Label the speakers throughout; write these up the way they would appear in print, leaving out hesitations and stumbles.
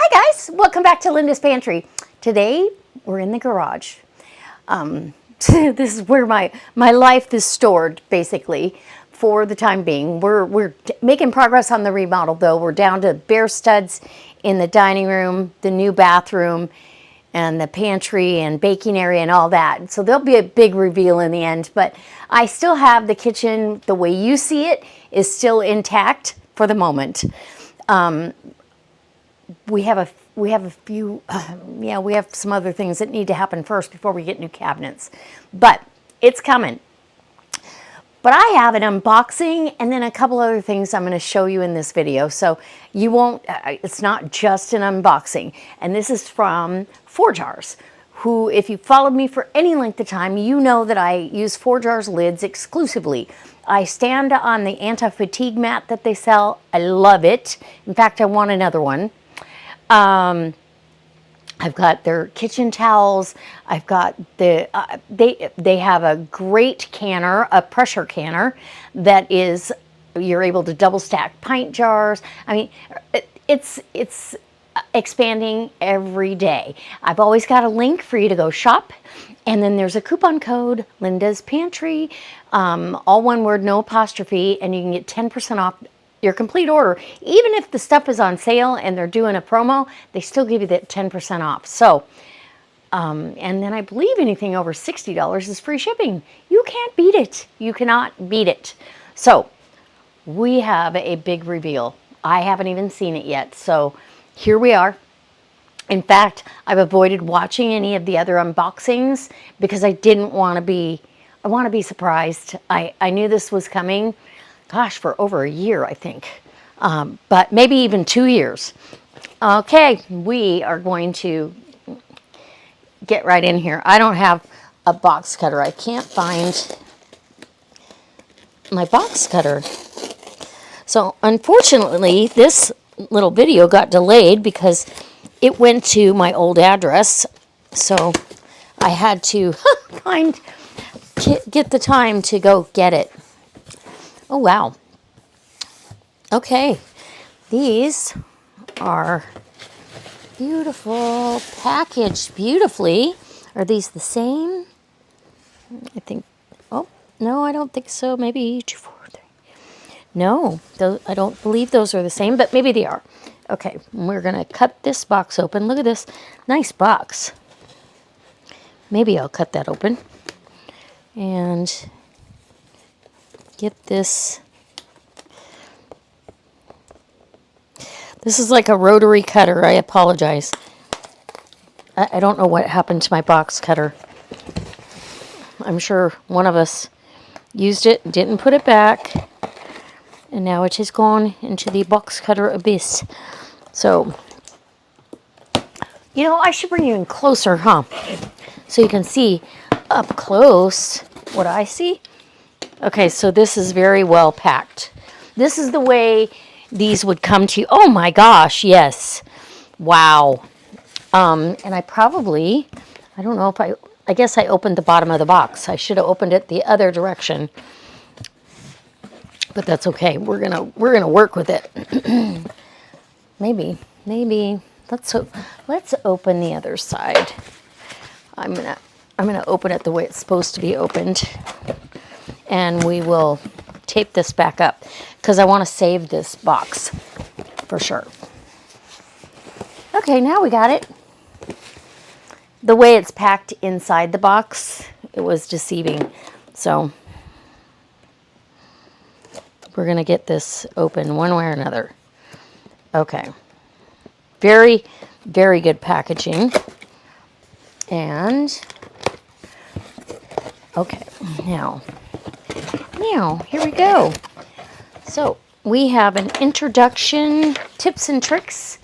Speaker 1: Hi guys, welcome back to Linda's Pantry. Today we're in the garage. This is where my life is stored basically for the time being. We're making progress on the remodel though. We're down to bare studs in the dining room, the new bathroom, and the pantry and baking area and all that. So there'll be a big reveal in the end, but I still have the kitchen, the way you see it, is still intact for the moment. We have a few, we have some other things that need to happen first before we get new cabinets, but it's coming. But I have an unboxing and then a couple other things I'm going to show you in this video. So you won't, it's not just an unboxing. And this is from 4Jars, who, if you followed me for any length of time, you know that I use 4Jars lids exclusively. I stand on the anti-fatigue mat that they sell. I love it. In fact, I want another one. I've got their kitchen towels. I've got the, they have a great canner, a pressure canner that is, you're able to double stack pint jars. I mean, it's expanding every day. I've always got a link for you to go shop. And then there's a coupon code, Linda's Pantry, all one word, no apostrophe, and you can get 10% off your complete order. Even if the stuff is on sale and they're doing a promo, they still give you that 10% off. So, and then I believe anything over $60 is free shipping. You can't beat it. You cannot beat it. So we have a big reveal. I haven't even seen it yet. So here we are. In fact, I've avoided watching any of the other unboxings because I didn't want to be, I want to be surprised. I knew this was coming, gosh, for over a year, I think, but maybe even 2 years. Okay, we are going to get right in here. I don't have a box cutter. I can't find my box cutter. So unfortunately, this little video got delayed because it went to my old address. So I had to get the time to go get it. Oh, wow. Okay. These are beautiful, packaged beautifully. Are these the same? I think, oh, no, I don't think so. Maybe 2, 4, 3. No, I don't believe those are the same, but maybe they are. Okay, we're going to cut this box open. Look at this nice box. Maybe I'll cut that open and get this. This is like a rotary cutter. I apologize. I don't know what happened to my box cutter. I'm sure one of us used it, didn't put it back, and now it has gone into the box cutter abyss. So, you know, I should bring you in closer, huh? So you can see up close what I see. Okay, so this is very well packed. This is the way these would come to you. Oh my gosh, yes. Wow. And I probably, I don't know if I guess I opened the bottom of the box. I should have opened it the other direction. But that's okay. We're gonna work with it. maybe. Let's open the other side. I'm gonna open it the way it's supposed to be opened, and we will tape this back up because I want to save this box for sure. Okay, now we got it. The way it's packed inside the box, it was deceiving. So we're gonna get this open one way or another. Okay. Very, very good packaging. And, okay, now, here we go. So, we have an introduction, tips and tricks,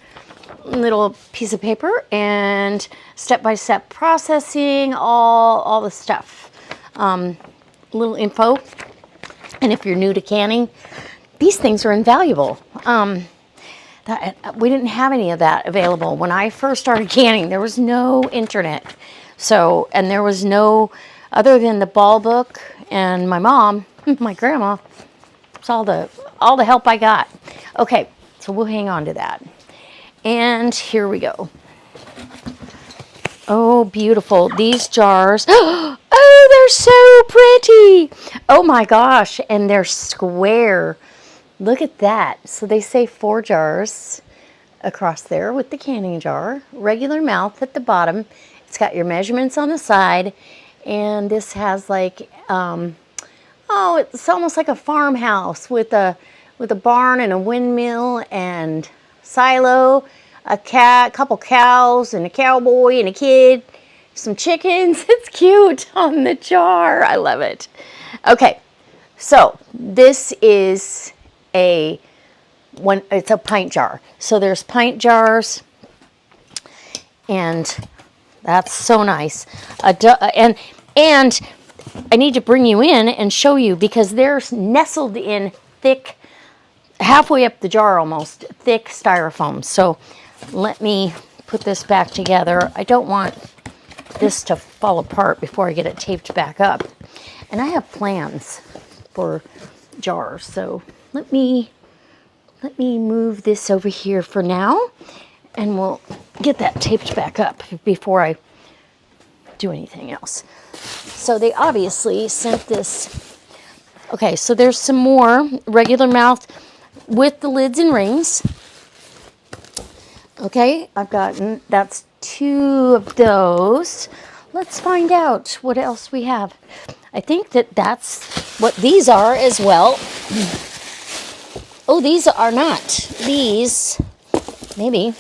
Speaker 1: little piece of paper, and step-by-step processing, all the stuff. Little info. And if you're new to canning, these things are invaluable. We didn't have any of that available. When I first started canning, there was no internet. So, and there was no, other than the ball book and my mom, my grandma, it's all the help I got. Okay, so we'll hang on to that. And here we go. Oh, beautiful. These jars. Oh, they're so pretty. Oh my gosh. And they're square. Look at that. So they say 4 jars across there with the canning jar. Regular mouth at the bottom. It's got your measurements on the side. And this has like, oh, it's almost like a farmhouse with a barn and a windmill and silo, a couple cows and a cowboy and a kid, some chickens. It's cute on the jar. I love it. Okay, so this is it's a pint jar. So there's pint jars, and that's so nice. And I need to bring you in and show you, because they're nestled in thick, halfway up the jar almost, thick styrofoam. So let me put this back together. I don't want this to fall apart before I get it taped back up. And I have plans for jars. So let me move this over here for now, and we'll get that taped back up before I do anything else. So they obviously sent this. Okay, so there's some more regular mouth with the lids and rings. Okay, I've gotten, that's 2 of those. Let's find out what else we have. I think that's what these are as well. Oh, these are not. These, maybe.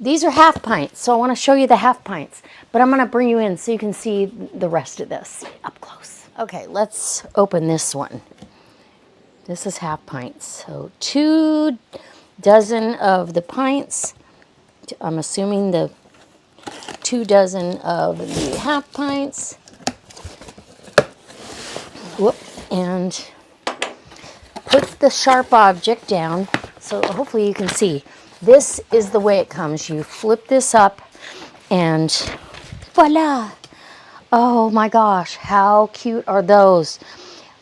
Speaker 1: These are half pints, so I want to show you the half pints. But I'm going to bring you in so you can see the rest of this up close. Okay, let's open this one. This is half pints. So 2 dozen of the pints. I'm assuming the 2 dozen of the half pints. Whoop, and put the sharp object down so hopefully you can see. This is the way it comes. You flip this up and voila. Oh my gosh, how cute are those?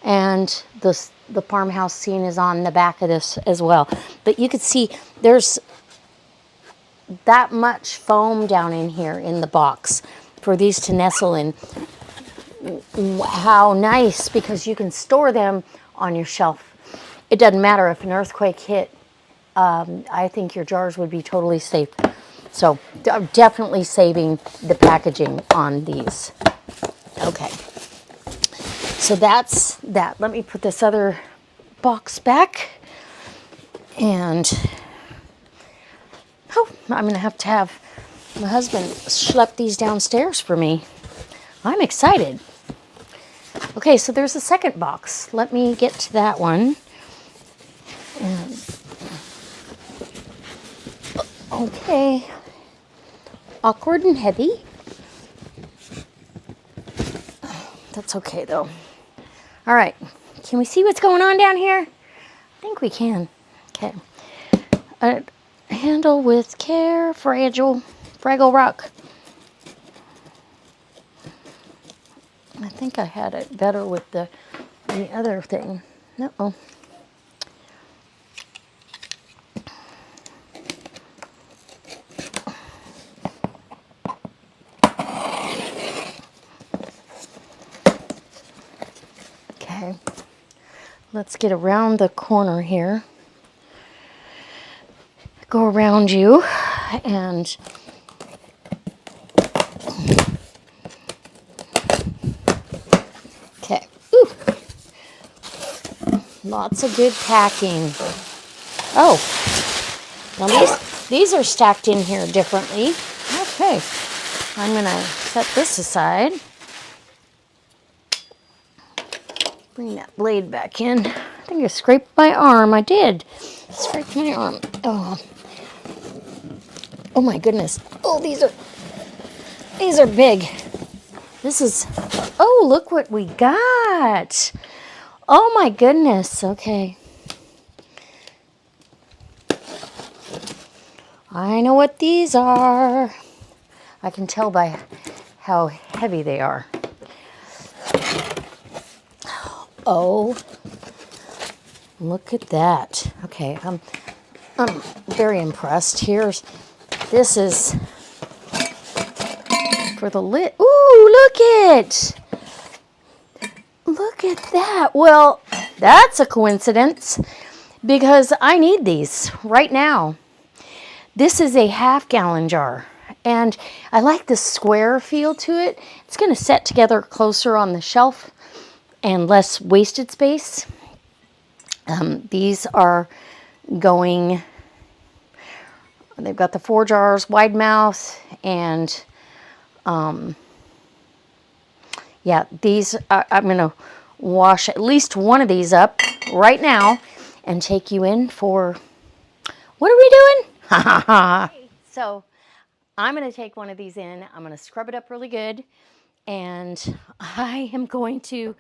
Speaker 1: And the farmhouse scene is on the back of this as well. But you could see there's that much foam down in here in the box for these to nestle in. How nice, because you can store them on your shelf. It doesn't matter if an earthquake hit. I think your jars would be totally safe. So I'm definitely saving the packaging on these. Okay. So that's that. Let me put this other box back. And I'm going to have my husband schlep these downstairs for me. I'm excited. Okay, so there's a second box. Let me get to that one. Okay. Awkward and heavy. That's okay though. All right. Can we see what's going on down here? I think we can. Okay. A handle with care, fragile rock. I think I had it better with the other thing. Uh-oh. Okay. Let's get around the corner here. Go around you and okay. Ooh. Lots of good packing. Oh, now these are stacked in here differently. Okay, I'm gonna set this aside. Bring that blade back in. I think I scraped my arm. I did. Scraped my arm. Oh my goodness. Oh, these are big. This is, oh, look what we got. Oh my goodness. Okay. I know what these are. I can tell by how heavy they are. Oh, look at that. Okay, I'm I'm very impressed. This is for the lid. Ooh, look at that. Well, that's a coincidence because I need these right now. This is a 1/2 gallon jar, and I like the square feel to it. It's going to set together closer on the shelf and less wasted space. These are going, they've got the 4 jars, wide mouth, and yeah, these, I'm going to wash at least one of these up right now and take you in for, what are we doing? Ha ha ha. So I'm going to take one of these in. I'm going to scrub it up really good. And I am going to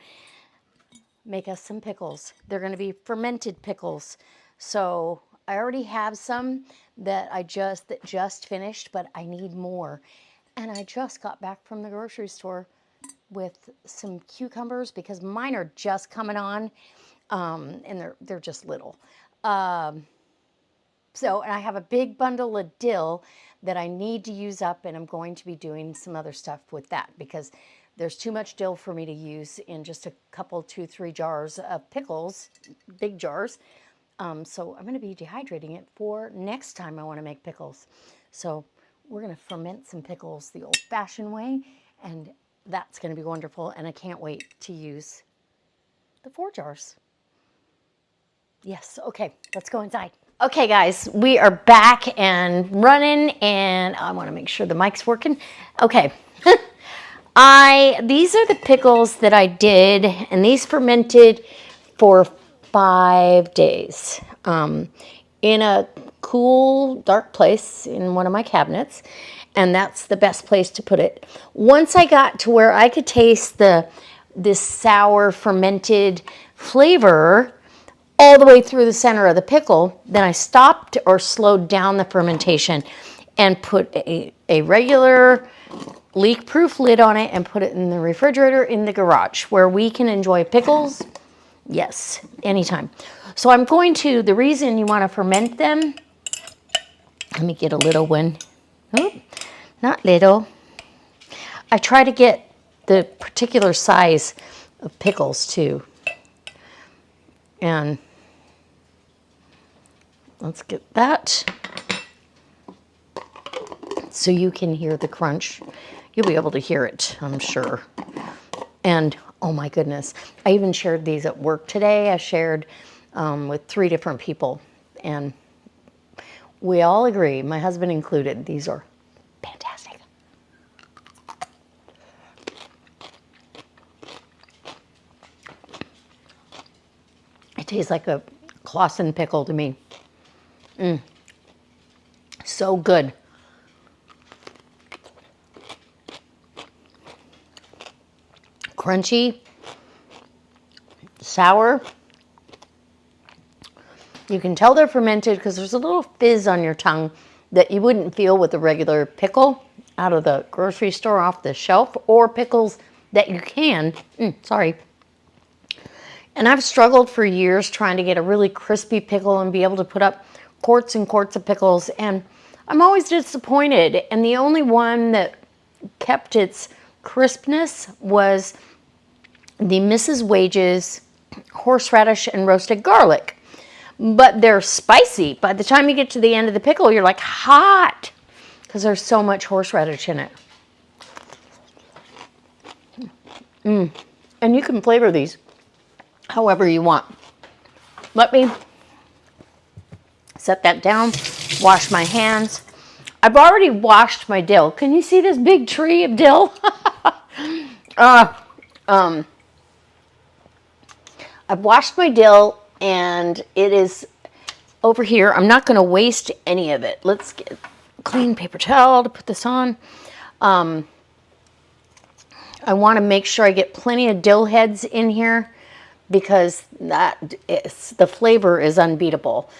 Speaker 1: make us some pickles. They're going to be fermented pickles. So I already have some that just finished, but I need more. And I just got back from the grocery store with some cucumbers because mine are just coming on, and they're just little. And I have a big bundle of dill that I need to use up, and I'm going to be doing some other stuff with that because there's too much dill for me to use in just a couple, 2, 3 jars of pickles, big jars. So I'm going to be dehydrating it for next time I want to make pickles. So we're going to ferment some pickles the old-fashioned way, and that's going to be wonderful, and I can't wait to use the 4 jars. Yes, okay, let's go inside. Okay, guys, we are back and running, and I want to make sure the mic's working. Okay, these are the pickles that I did, and these fermented for 5 days in a cool, dark place in one of my cabinets, and that's the best place to put it. Once I got to where I could taste this sour fermented flavor all the way through the center of the pickle, then I stopped or slowed down the fermentation and put a regular leak-proof lid on it and put it in the refrigerator in the garage where we can enjoy pickles, yes, anytime. So I'm going to, the reason you want to ferment them, let me get a little one. Oh, not little. I try to get the particular size of pickles too. And let's get that so you can hear the crunch. You'll be able to hear it, I'm sure. And oh my goodness, I even shared these at work today. I shared with 3 different people, and we all agree, my husband included, these are fantastic. It tastes like a Clausen pickle to me. So good. Crunchy, sour. You can tell they're fermented because there's a little fizz on your tongue that you wouldn't feel with a regular pickle out of the grocery store off the shelf, or pickles that you can. Sorry. And I've struggled for years trying to get a really crispy pickle and be able to put up quarts and quarts of pickles, and I'm always disappointed. And the only one that kept its crispness was the Mrs. Wages horseradish and roasted garlic. But they're spicy. By the time you get to the end of the pickle, you're like hot because there's so much horseradish in it. And you can flavor these however you want. Let me set that down, wash my hands. I've already washed my dill. Can you see this big tree of dill? I've washed my dill, and it is over here. I'm not going to waste any of it. Let's get a clean paper towel to put this on. I want to make sure I get plenty of dill heads in here because the flavor is unbeatable,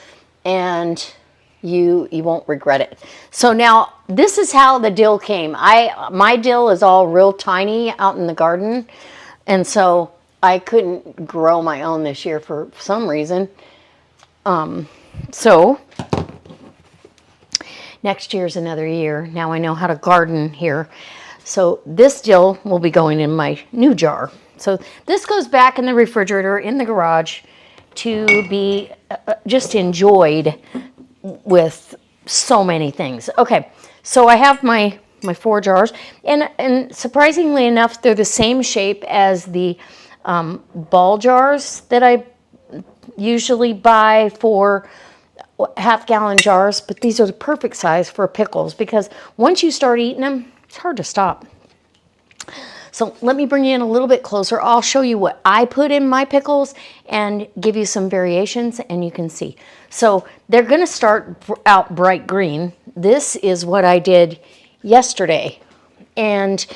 Speaker 1: and you won't regret it. So now this is how the dill came. My dill is all real tiny out in the garden, and so I couldn't grow my own this year for some reason. So next year's another year. Now I know how to garden here. So this dill will be going in my new jar. So this goes back in the refrigerator in the garage to be just enjoyed with so many things. Okay, so I have my 4 jars, and surprisingly enough, they're the same shape as the ball jars that I usually buy for half-gallon jars, but these are the perfect size for pickles because once you start eating them, it's hard to stop. So let me bring you in a little bit closer. I'll show you what I put in my pickles and give you some variations, and you can see. So they're going to start out bright green. This is what I did yesterday. And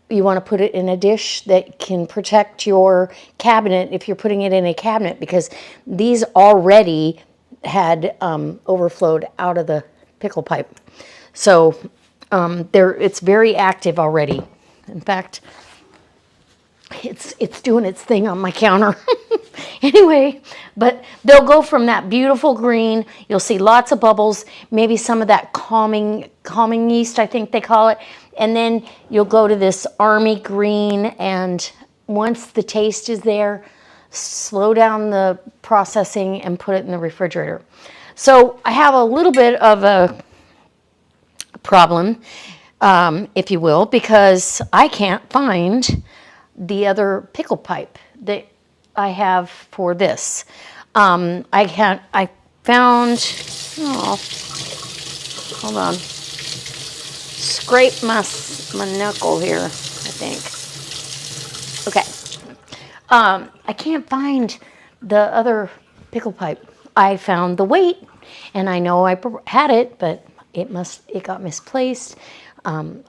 Speaker 1: you want to put it in a dish that can protect your cabinet if you're putting it in a cabinet, because these already had overflowed out of the pickle pipe. So it's very active already. In fact, it's doing its thing on my counter. Anyway, but they'll go from that beautiful green. You'll see lots of bubbles, maybe some of that calming yeast, I think they call it. And then you'll go to this army green, and once the taste is there, slow down the processing and put it in the refrigerator. So I have a little bit of a problem, if you will, because I can't find the other pickle pipe that I have for this. I found, hold on, scrape my knuckle here, I think. Okay, I can't find the other pickle pipe. I found the weight, and I know I had it, but it got misplaced.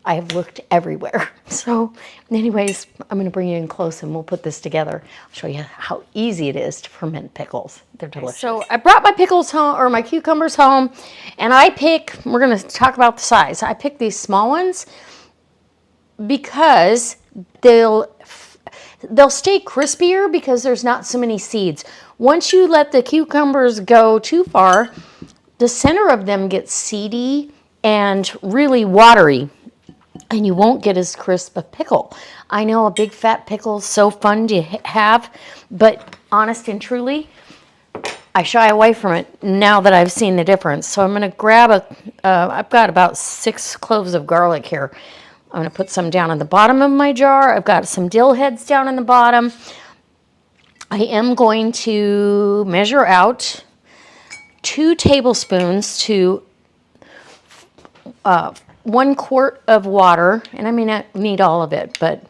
Speaker 1: I've looked everywhere. So anyways, I'm going to bring you in close and we'll put this together. I'll show you how easy it is to ferment pickles. They're delicious. So I brought my pickles home, or my cucumbers home, and we're going to talk about the size. I picked these small ones because they'll stay crispier because there's not so many seeds. Once you let the cucumbers go too far, the center of them gets seedy and really watery, and you won't get as crisp a pickle. I know a big fat pickle is so fun to have, but honest and truly, I shy away from it now that I've seen the difference. So I'm going to grab I've got about 6 cloves of garlic here. I'm going to put some down in the bottom of my jar. I've got some dill heads down in the bottom. I am going to measure out 2 tablespoons to 1 quart of water, and I may not need all of it, but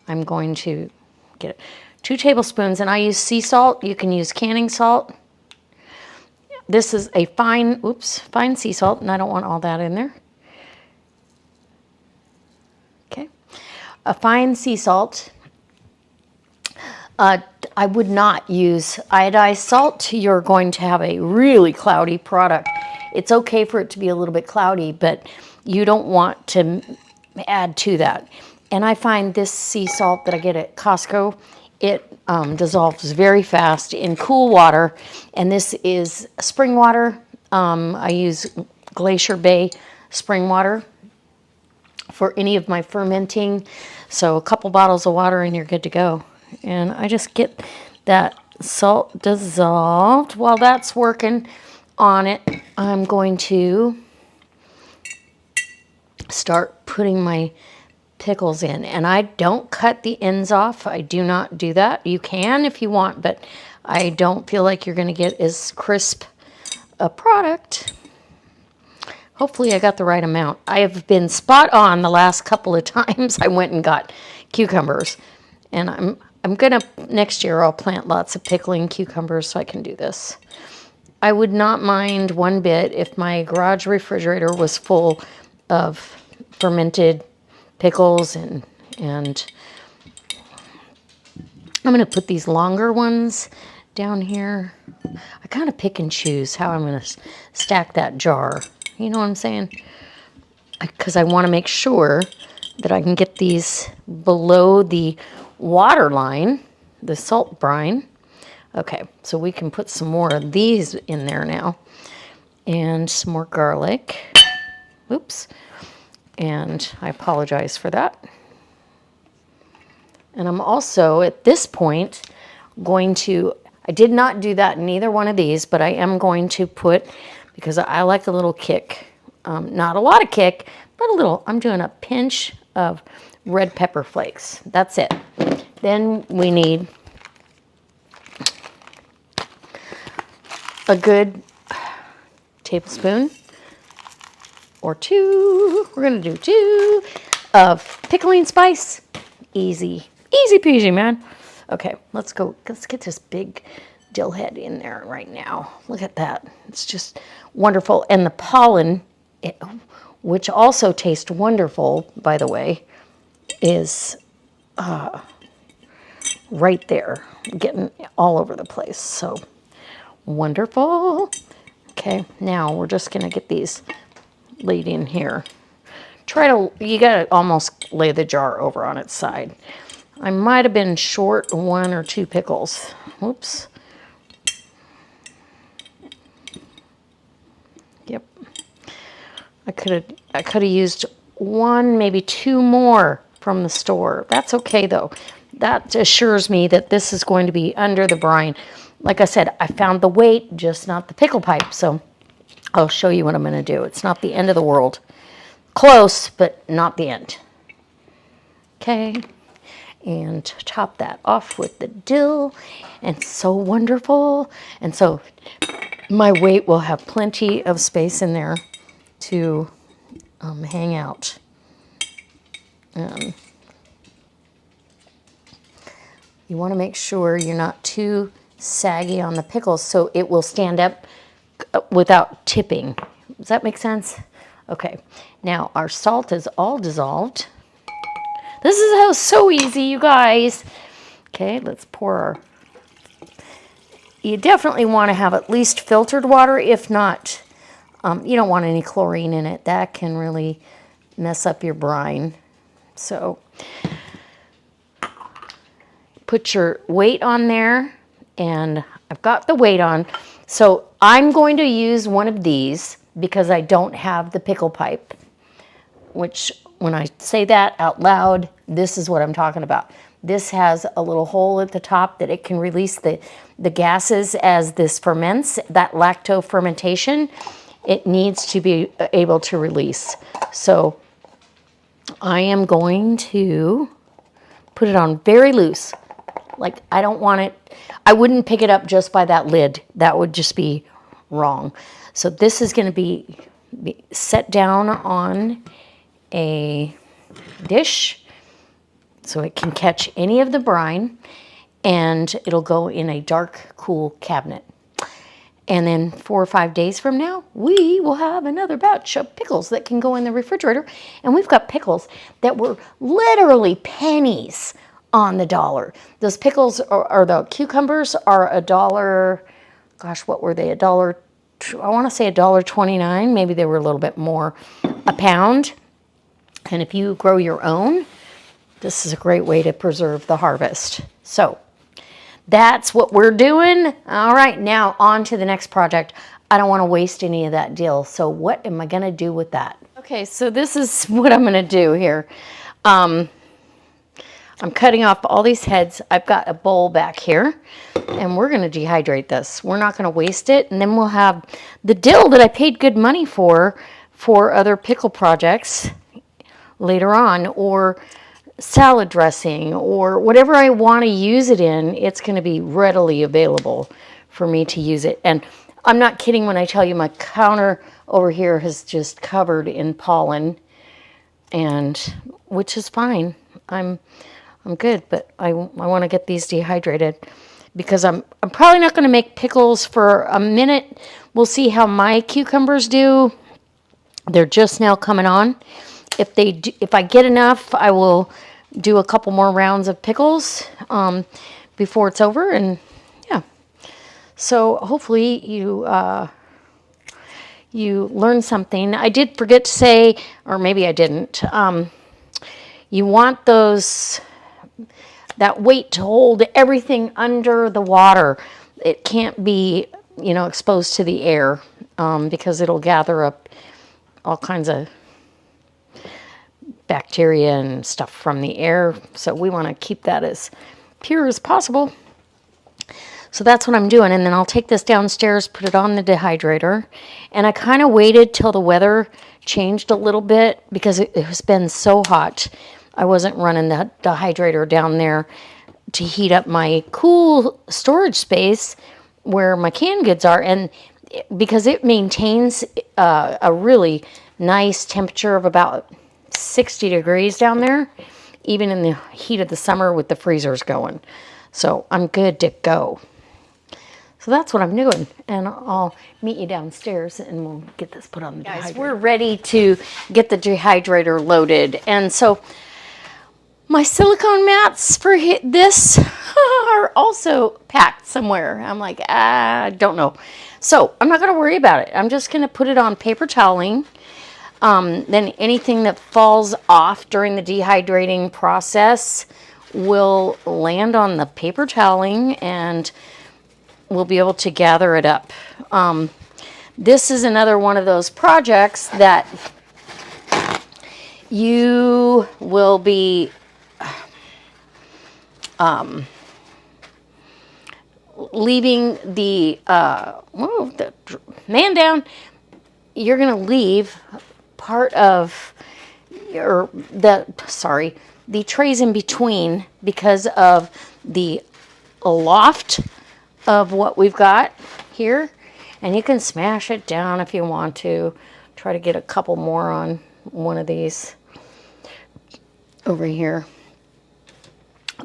Speaker 1: I'm going to get it. 2 tablespoons, and I use sea salt. You can use canning salt. This is a fine sea salt, and I don't want all that in there. Okay, a fine sea salt. I would not use iodized salt. You're going to have a really cloudy product. It's okay for it to be a little bit cloudy, but you don't want to add to that. And I find this sea salt that I get at Costco, it dissolves very fast in cool water. And this is spring water. I use Glacier Bay spring water for any of my fermenting. So a couple bottles of water and you're good to go. And I just get that salt dissolved. While that's working on it, I'm going to start putting my pickles in. And I don't cut the ends off. I do not do that. You can if you want, but I don't feel like you're going to get as crisp a product. Hopefully I got the right amount. I have been spot on the last couple of times I went and got cucumbers. And I'm gonna, next year I'll plant lots of pickling cucumbers so I can do this. I would not mind one bit if my garage refrigerator was full of fermented pickles, and I'm gonna put these longer ones down here. I kind of pick and choose how I'm gonna stack that jar. You know what I'm saying? Because I want to make sure that I can get these below the water line, the salt brine. Okay, so we can put some more of these in there now. and some more garlic. Oops. And I apologize for that. And I'm also, at this point, going to, I did not do that in either one of these, but I am going to put, because I like a little kick, not a lot of kick, but a little, I'm doing a pinch of red pepper flakes. That's it. Then we need a good tablespoon or two, we're gonna do 2 of pickling spice. Easy peasy, man. Okay, let's get this big dill head in there right now. Look at that, it's just wonderful. And the pollen, which also tastes wonderful, by the way, is right there, getting all over the place, so wonderful. Okay, now we're just gonna get these laid in here. You gotta almost lay the jar over on its side. I might have been short 1 or 2 pickles. Oops. Yep. I could have used 1, maybe 2 more from the store. That's okay though. That assures me that this is going to be under the brine. Like I said, I found the weight, just not the pickle pipe. So I'll show you what I'm going to do. It's not the end of the world. Close, but not the end. Okay, and top that off with the dill, and so wonderful. And so my weight will have plenty of space in there to hang out. You want to make sure you're not too saggy on the pickles so it will stand up without tipping. Does that make sense? Okay, now our salt is all dissolved. This is so easy, you guys. Okay, let's pour our... You definitely want to have at least filtered water. If not, you don't want any chlorine in it. That can really mess up your brine. So put your weight on there, and I've got the weight on. So I'm going to use one of these because I don't have the pickle pipe, which when I say that out loud, this is what I'm talking about. This has a little hole at the top that it can release the gases as this ferments, that lacto fermentation. It needs to be able to release. So I am going to put it on very loose. Like, I don't want it, I wouldn't pick it up just by that lid. That would just be wrong. So this is going to be set down on a dish so it can catch any of the brine, and it'll go in a dark, cool cabinet. And then 4 or 5 days from now, we will have another batch of pickles that can go in the refrigerator. And we've got pickles that were literally pennies on the dollar. Those pickles or the cucumbers are $1. Gosh, what were they? $1. I want to say $1.29. Maybe they were a little bit more a pound. And if you grow your own, this is a great way to preserve the harvest. So that's what we're doing. All right, now on to the next project. I don't want to waste any of that dill. So what am I going to do with that? Okay, so this is what I'm going to do here. I'm cutting off all these heads. I've got a bowl back here, and we're going to dehydrate this. We're not going to waste it, and then we'll have the dill that I paid good money for other pickle projects later on, or salad dressing, or whatever I want to use it in. It's going to be readily available for me to use it. And I'm not kidding when I tell you my counter over here has just covered in pollen, and which is fine. I'm good, but I want to get these dehydrated because I'm probably not going to make pickles for a minute. We'll see how my cucumbers do. They're just now coming on. If I get enough, I will do a couple more rounds of pickles before it's over, and yeah. So hopefully you learned something. I did forget to say, or maybe I didn't. You want that weight to hold everything under the water. It can't be, exposed to the air. because it'll gather up all kinds of bacteria and stuff from the air. So we want to keep that as pure as possible. So that's what I'm doing. And then I'll take this downstairs, put it on the dehydrator. And I kind of waited till the weather changed a little bit because it has been so hot. I wasn't running the dehydrator down there to heat up my cool storage space where my canned goods are. And because it maintains a really nice temperature of about 60 degrees down there, even in the heat of the summer with the freezers going. So I'm good to go. So that's what I'm doing, and I'll meet you downstairs and we'll get this put on the dehydrator. Guys, we're ready to get the dehydrator loaded. And so my silicone mats for this are also packed somewhere. I'm like, I don't know. So I'm not going to worry about it. I'm just going to put it on paper toweling. Then anything that falls off during the dehydrating process will land on the paper toweling and we'll be able to gather it up. This is another one of those projects that you will be leaving the man down. You're going to leave part of the trays in between because of the loft of what we've got here, and you can smash it down if you want to. Try to get a couple more on one of these over here,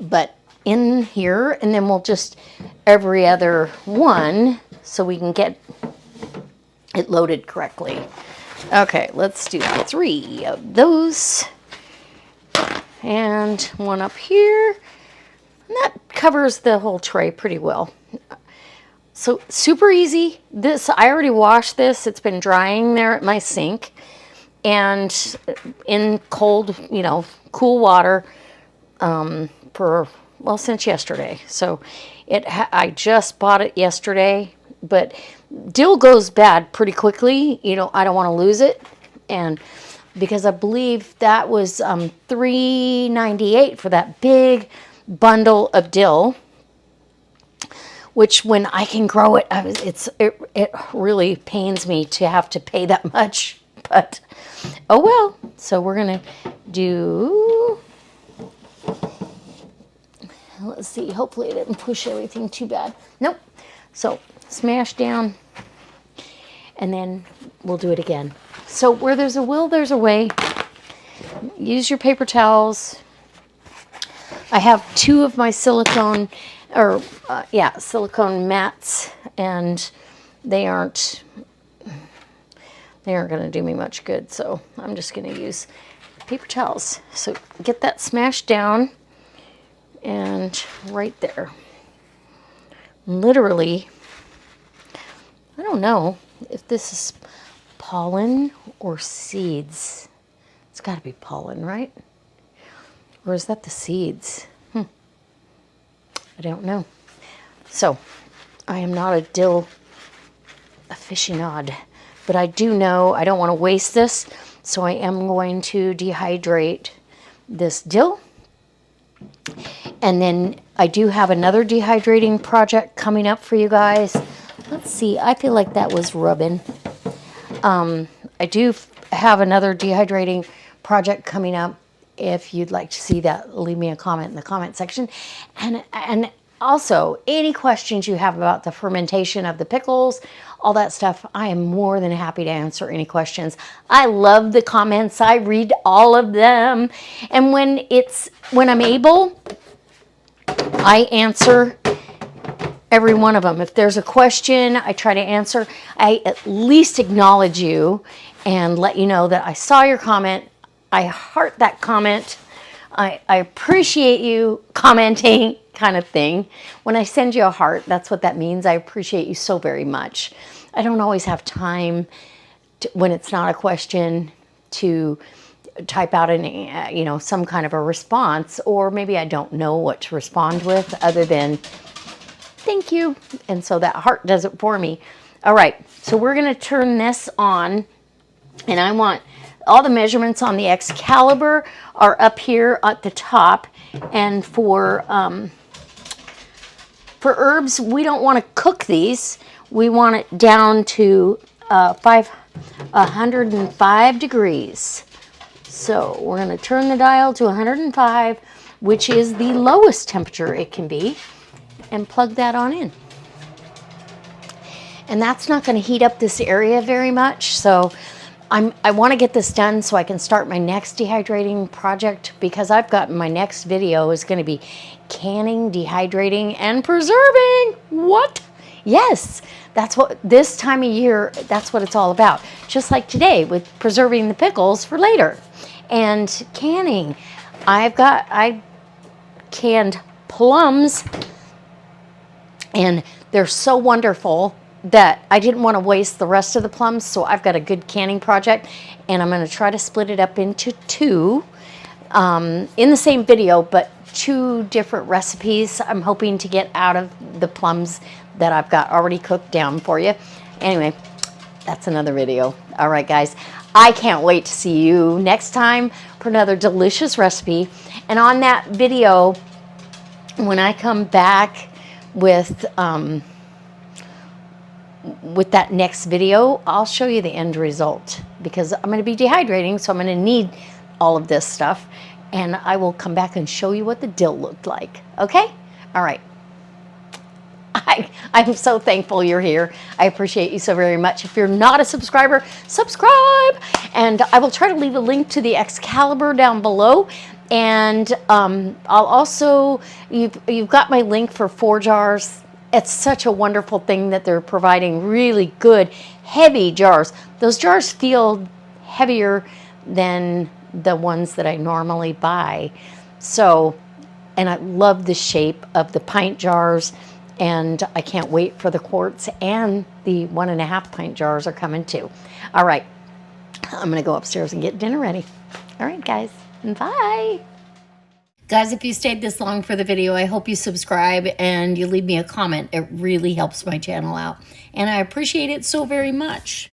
Speaker 1: but in here, and then we'll just every other one so we can get it loaded correctly. Okay, let's do 3 of those and one up here, and that covers the whole tray pretty well. So super easy. This, I already washed this. It's been drying there at my sink and in cold, cool water for, well, since yesterday. So I just bought it yesterday, but dill goes bad pretty quickly. I don't want to lose it. And because I believe that was $3.98 for that big bundle of dill, which when I can grow it, it really pains me to have to pay that much, but oh well. So we're gonna do, let's see, hopefully it didn't push everything too bad. Nope. So smash down, and then we'll do it again. So where there's a will, there's a way. Use your paper towels. I have 2 of my silicone mats, and they aren't going to do me much good, so I'm just going to use paper towels. So get that smashed down, and right there. Literally, I don't know if this is pollen or seeds. It's got to be pollen, right? Or is that the seeds? I don't know. So, I am not a dill aficionado, but I do know I don't want to waste this, so I am going to dehydrate this dill. And then I do have another dehydrating project coming up for you guys. Let's see, I feel like that was rubbing. I do have another dehydrating project coming up. If you'd like to see that, leave me a comment in the comment section. And also, any questions you have about the fermentation of the pickles, all that stuff, I am more than happy to answer any questions. I love the comments. I read all of them. And when I'm able, I answer every one of them. If there's a question I try to answer, I at least acknowledge you and let you know that I saw your comment. I heart that comment. I appreciate you commenting, kind of thing. When I send you a heart, that's what that means. I appreciate you so very much. I don't always have time when it's not a question to type out some kind of a response, or maybe I don't know what to respond with other than thank you. And so that heart does it for me. All right, so we're going to turn this on, and I want all the measurements on the Excalibur are up here at the top. And for herbs, we don't want to cook these. We want it down to 105 degrees. So we're going to turn the dial to 105, which is the lowest temperature it can be, and plug that on in. And that's not going to heat up this area very much, so I want to get this done so I can start my next dehydrating project, because I've got my next video is going to be canning, dehydrating, and preserving. What? Yes, that's what this time of year, that's what it's all about. Just like today with preserving the pickles for later and canning. I canned plums, and they're so wonderful that I didn't want to waste the rest of the plums, so I've got a good canning project, and I'm going to try to split it up into two in the same video, but 2 different recipes I'm hoping to get out of the plums that I've got already cooked down for you. Anyway, that's another video. All right, guys, I can't wait to see you next time for another delicious recipe. And on that video, when I come back with that next video, I'll show you the end result, because I'm going to be dehydrating, so I'm going to need all of this stuff, and I will come back and show you what the dill looked like. Okay? All right. I'm so thankful you're here. I appreciate you so very much. If you're not a subscriber, subscribe, and I will try to leave a link to the Excalibur down below. And I'll also, you've got my link for 4 jars. It's such a wonderful thing that they're providing really good, heavy jars. Those jars feel heavier than the ones that I normally buy. So, and I love the shape of the pint jars, and I can't wait for the quarts, and the 1.5 pint jars are coming too. All right, I'm gonna go upstairs and get dinner ready. All right, guys, bye. Guys, if you stayed this long for the video, I hope you subscribe and you leave me a comment. It really helps my channel out, and I appreciate it so very much.